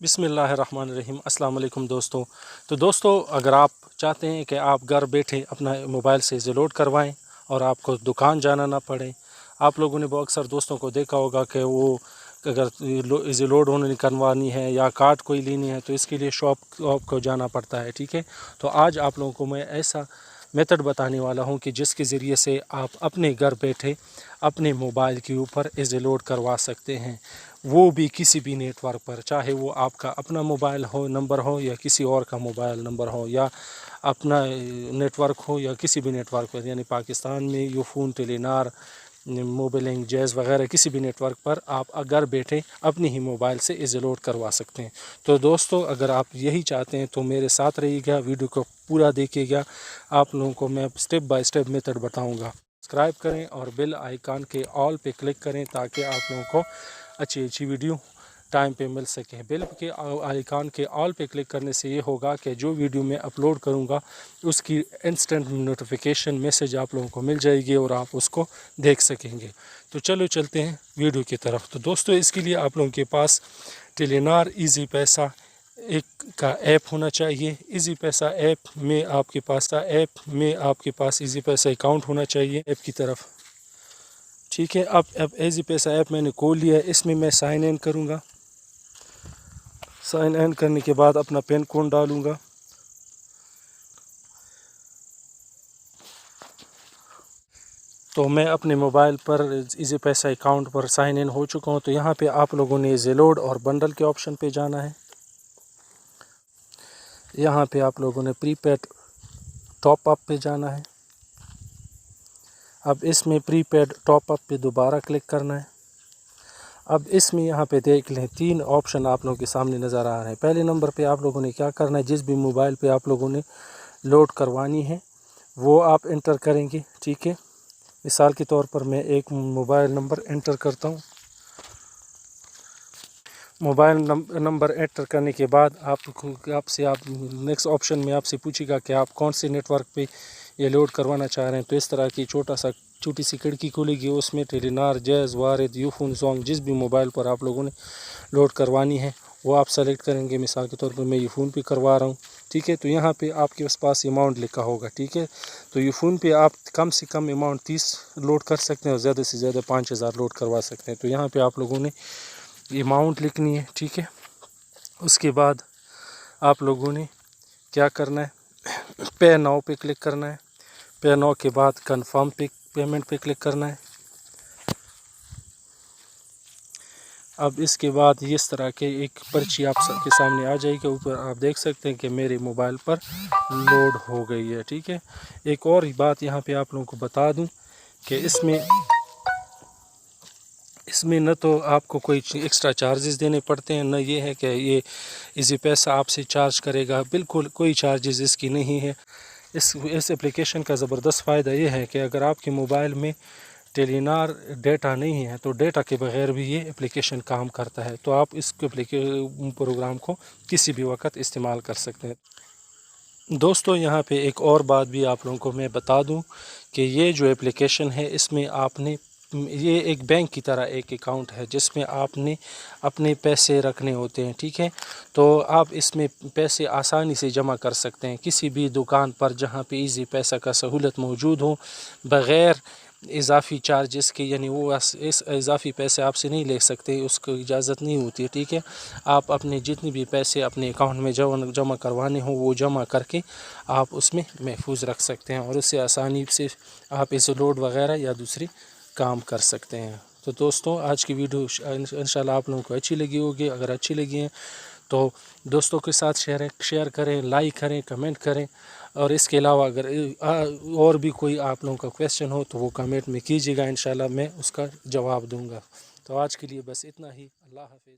बिस्मिल्लाहिर्रहमानिर्रहीम। अस्सलाम वालेकुम दोस्तों। तो दोस्तों, अगर आप चाहते हैं कि आप घर बैठे अपना मोबाइल से इसे लोड करवाएं और आपको दुकान जाना ना पड़े, आप लोगों ने बहुत अक्सर दोस्तों को देखा होगा कि वो अगर इसे लोड होने करवानी है या कार्ड कोई लेनी है तो इसके लिए शॉप को जाना पड़ता है। ठीक है, तो आज आप लोगों को मैं ऐसा मेथड बताने वाला हूं कि जिसके ज़रिए से आप अपने घर बैठे अपने मोबाइल के ऊपर इसे लोड करवा सकते हैं, वो भी किसी भी नेटवर्क पर, चाहे वो आपका अपना मोबाइल हो नंबर हो या किसी और का मोबाइल नंबर हो या अपना नेटवर्क हो या किसी भी नेटवर्क पर, यानी पाकिस्तान में यूफोन, टेलीनार, मोबिलिंग, जैज़ वगैरह किसी भी नेटवर्क पर आप घर बैठे अपने ही मोबाइल से इसे लोड करवा सकते हैं। तो दोस्तों, अगर आप यही चाहते हैं तो मेरे साथ रहिएगा, वीडियो को पूरा देखिएगा। आप लोगों को मैं स्टेप बाय स्टेप मेथड बताऊंगा। सब्सक्राइब करें और बेल आइकन के ऑल पे क्लिक करें ताकि आप लोगों को अच्छी वीडियो टाइम पे मिल सके। बेल के आइकन के ऑल पे क्लिक करने से ये होगा कि जो वीडियो मैं अपलोड करूँगा उसकी इंस्टेंट नोटिफिकेशन मैसेज आप लोगों को मिल जाएगी और आप उसको देख सकेंगे। तो चलो चलते हैं वीडियो की तरफ। तो दोस्तों, इसके लिए आप लोगों के पास टेलीनार ईजी पैसा एक का ऐप होना चाहिए। ईजी पैसा ऐप में आपके पास ईजी पैसा अकाउंट होना चाहिए ऐप की तरफ। ठीक है, अब ईजी पैसा ऐप मैंने खोल लिया है। इसमें मैं साइन इन करूँगा। साइन इन करने के बाद अपना पिन कोड डालूँगा। तो मैं अपने मोबाइल पर ईजी पैसा अकाउंट पर साइन इन हो चुका हूँ। तो यहाँ पे आप लोगों ने ज़ेलोड और बंडल के ऑप्शन पे जाना है। यहाँ पे आप लोगों ने प्रीपेड टॉप अप पे जाना है। अब इसमें प्रीपेड टॉप अप पे दोबारा क्लिक करना है। अब इसमें यहाँ पे देख लें 3 ऑप्शन आप लोगों के सामने नज़र आ रहे हैं। पहले नंबर पे आप लोगों ने क्या करना है, जिस भी मोबाइल पे आप लोगों ने लोड करवानी है वो आप इंटर करेंगे। ठीक है, मिसाल के तौर पर मैं एक मोबाइल नंबर इंटर करता हूँ। मोबाइल नंबर एंटर करने के बाद आप नेक्स्ट ऑप्शन में आपसे पूछेगा कि आप कौन से नेटवर्क पे ये लोड करवाना चाह रहे हैं। तो इस तरह की छोटी सी खिड़की खुलेगी, उसमें टेलीनार, जैज़, वारिद, यूफोन, सॉन्ग जिस भी मोबाइल पर आप लोगों ने लोड करवानी है वो आप सेलेक्ट करेंगे। मिसाल के तौर पर मैं यूफोन पे करवा रहा हूँ। ठीक है, तो यहाँ पे आपके पास अमाउंट लिखा होगा। ठीक है, तो यूफोन पे आप कम से कम अमाउंट 30 लोड कर सकते हैं और ज़्यादा से ज़्यादा 5000 लोड करवा सकते हैं। तो यहाँ पे आप लोगों ने अमाउंट लिखनी है। ठीक है, उसके बाद आप लोगों ने क्या करना है, पे नाउ पे क्लिक करना है। पे नाउ के बाद कंफर्म पेमेंट पे क्लिक करना है। अब इसके बाद इस तरह के एक पर्ची आप सबके सामने आ जाएगी। ऊपर आप देख सकते हैं कि मेरे मोबाइल पर लोड हो गई है। ठीक है, एक और बात यहाँ पे आप लोगों को बता दूं कि इसमें न तो आपको कोई एक्स्ट्रा चार्जेस देने पड़ते हैं, न ये है कि ये इसी पैसा आपसे चार्ज करेगा। बिल्कुल कोई चार्जेस इसकी नहीं है। इस एप्लीकेशन का ज़बरदस्त फ़ायदा ये है कि अगर आपके मोबाइल में टेलीनार डेटा नहीं है तो डेटा के बगैर भी ये एप्लीकेशन काम करता है। तो आप इस प्रोग्राम को किसी भी वक्त इस्तेमाल कर सकते हैं। दोस्तों, यहाँ पे एक और बात भी आप लोगों को मैं बता दूं कि ये जो एप्लीकेशन है इसमें ये एक बैंक की तरह एक अकाउंट है जिसमें आपने अपने पैसे रखने होते हैं। ठीक है, तो आप इसमें पैसे आसानी से जमा कर सकते हैं किसी भी दुकान पर जहाँ पे इजी पैसा का सहूलत मौजूद हो, बग़ैर इजाफ़ी चार्जेस के, यानी वो इस इजाफ़ी पैसे आपसे नहीं ले सकते, उसको इजाज़त नहीं होती है। ठीक है, आप अपने जितने भी पैसे अपने अकाउंट में जमा करवाने हो वो जमा करके आप उसमें महफूज रख सकते हैं और उससे आसानी से आप इसे लोड वगैरह या दूसरी काम कर सकते हैं। तो दोस्तों, आज की वीडियो इंशाल्लाह आप लोगों को अच्छी लगी होगी। अगर अच्छी लगी है तो दोस्तों के साथ शेयर करें, लाइक करें, कमेंट करें। और इसके अलावा अगर और भी कोई आप लोगों का क्वेश्चन हो तो वो कमेंट में कीजिएगा, इंशाल्लाह मैं उसका जवाब दूंगा। तो आज के लिए बस इतना ही। अल्लाह हाफिज़।